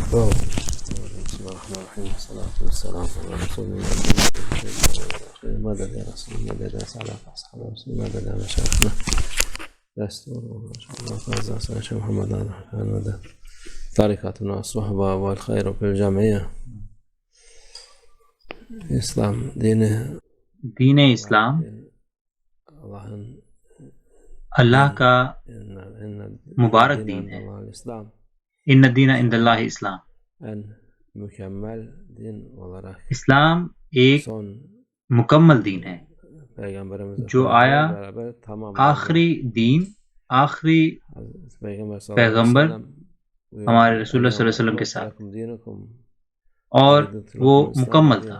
بسم الله الرحمن الرحيم والصلاة والسلام على رسول الله مدد يا رسول الله مدد يا سعادة أصحاب رسول الله مدد يا مشايخنا دستور ما شاء الله فاز شيخ محمد هذا مدد طريقتنا الصحبة والخير في الجمعية اسلام دین اسلام اللہ کا مبارک دین ہے۔ ان الدین عند اللہ اسلام، اسلام ایک مکمل دین ہے جو آیا آخری دین، آخری پیغمبر ہمارے رسول اللہ صلی اللہ علیہ وسلم کے ساتھ، اور وہ مکمل تھا۔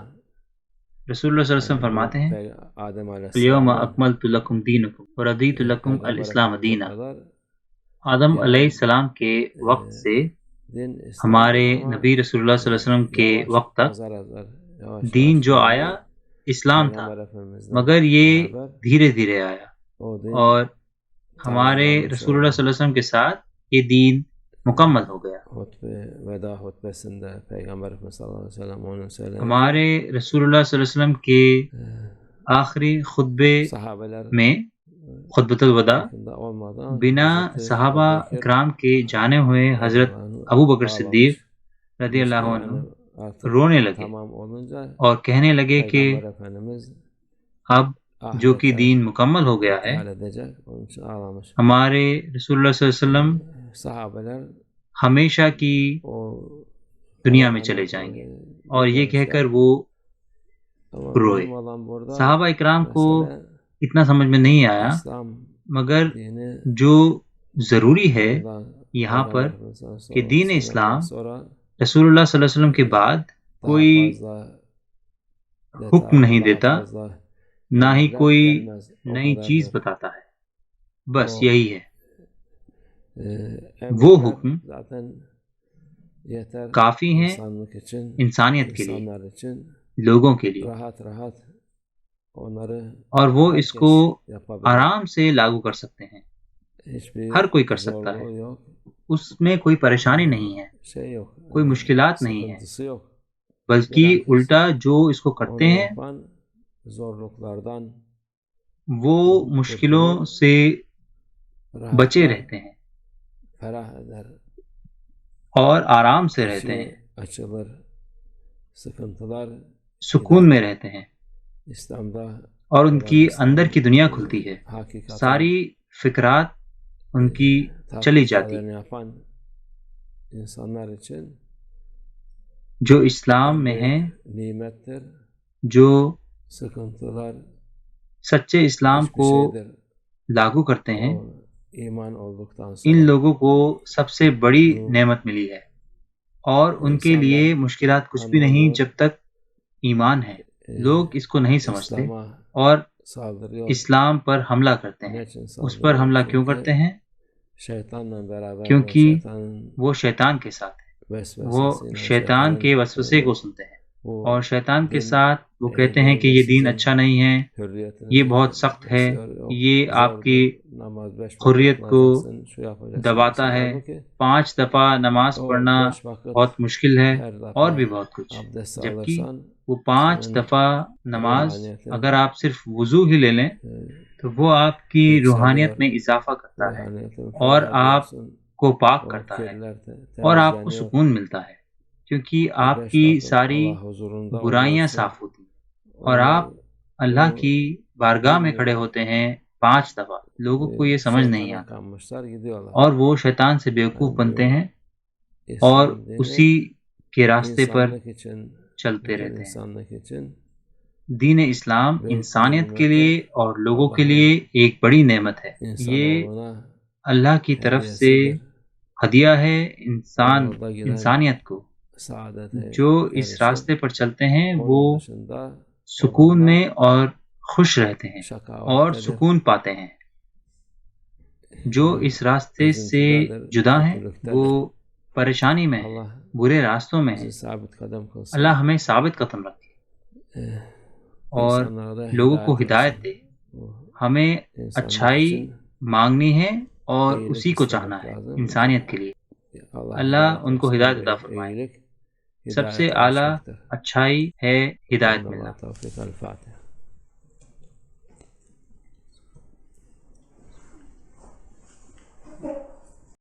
رسول اللہ صلی اللہ علیہ وسلم فرماتے ہیں الیوم اکملت لکم دینکم ورضیت لکم الاسلام دینا۔ آدم علیہ السلام کے وقت سے ہمارے نبی رسول اللہ صلی اللہ علیہ وسلم کے وقت تک دین جو آیا اسلام تھا، مگر یہ دھیرے دھیرے آیا، اور ہمارے رسول اللہ صلی اللہ علیہ وسلم کے ساتھ یہ دین مکمل ہو گیا۔ ہمارے رسول اللہ صلی اللہ علیہ وسلم کے آخری خطبے میں خطبۃ الوداع بنا صحابہ اکرام کے جانے ہوئے حضرت ابو بکر صدیق رضی اللہ عنہ رونے لگے اور کہنے لگے کہ اب جو کہ دین مکمل ہو گیا ہے، ہمارے رسول اللہ صلی اللہ علیہ وسلم ہمیشہ کی دنیا میں چلے جائیں گے، اور یہ کہہ کر وہ روئے۔ صحابہ اکرام کو اتنا سمجھ میں نہیں آیا، مگر جو ضروری ہے یہاں پر کہ دین اسلام رسول اللہ صلی اللہ علیہ وسلم کے بعد کوئی حکم نہیں دیتا، نہ ہی کوئی نئی چیز بتاتا ہے، بس یہی ہے۔ وہ حکم کافی ہیں انسانیت کے لیے، لوگوں کے لیے، اور وہ اس کو آرام سے لاگو کر سکتے ہیں، ہر کوئی کر سکتا ہے، اس میں کوئی پریشانی نہیں ہے، کوئی مشکلات نہیں ہے، بلکہ الٹا جو اس کو کرتے ہیں وہ مشکلوں سے بچے رہتے ہیں اور آرام سے رہتے ہیں، سکون میں رہتے ہیں، اور ان کی اندر کی دنیا کھلتی ہے، ساری فکرات ان کی چلی جاتی ہیں۔ جو اسلام میں ہیں، جو سچے اسلام کو لاگو کرتے ہیں، ان لوگوں کو سب سے بڑی نعمت ملی ہے، اور ان کے لیے مشکلات کچھ بھی نہیں جب تک ایمان ہے۔ لوگ اس کو نہیں سمجھتے اور اسلام پر حملہ کرتے ہیں۔ اس پر حملہ کیوں کرتے ہیں؟ کیونکہ وہ شیطان کے ساتھ ہے، وہ شیطان کے وسوسے کو سنتے ہیں، اور شیطان کے ساتھ وہ کہتے ہیں کہ یہ دین اچھا نہیں ہے، یہ بہت سخت ہے، یہ آپ کی حریت کو دباتا ہے، 5 دفعہ نماز پڑھنا بہت مشکل ہے، اور بھی بہت کچھ۔ جبکہ وہ 5 دفعہ نماز اگر آپ صرف وضو ہی لے لیں تو وہ آپ کی روحانیت میں اضافہ کرتا ہے، اور آپ کو پاک کرتا ہے، اور آپ کو سکون ملتا ہے، کیونکہ آپ کی ساری برائیاں صاف ہوتی ہیں، اور آپ اللہ کی بارگاہ میں کھڑے ہوتے ہیں 5 دفعہ۔ لوگوں کو یہ سمجھ نہیں آتا، اور وہ شیطان سے بیوقوف بنتے ہیں اور اسی کے راستے پر چلتے رہتے ہیں۔ دین اسلام انسانیت کے لیے اور لوگوں کے لیے ایک بڑی نعمت ہے، یہ اللہ کی طرف سے ہدیہ ہے انسانیت کو۔ جو اس راستے پر چلتے ہیں وہ سکون میں اور خوش رہتے ہیں اور سکون پاتے ہیں۔ جو اس راستے سے جدا ہیں وہ پریشانی میں ہیں، برے راستوں میں ہیں۔ اللہ ہمیں ثابت قدم رکھے اور لوگوں کو ہدایت دے۔ ہمیں اچھائی مانگنی ہے اور اسی کو چاہنا ہے انسانیت کے لیے۔ اللہ ان کو ہدایت عطا فرمائے۔ سب سے اعلیٰ اچھائی ہے ہدایت ملنا۔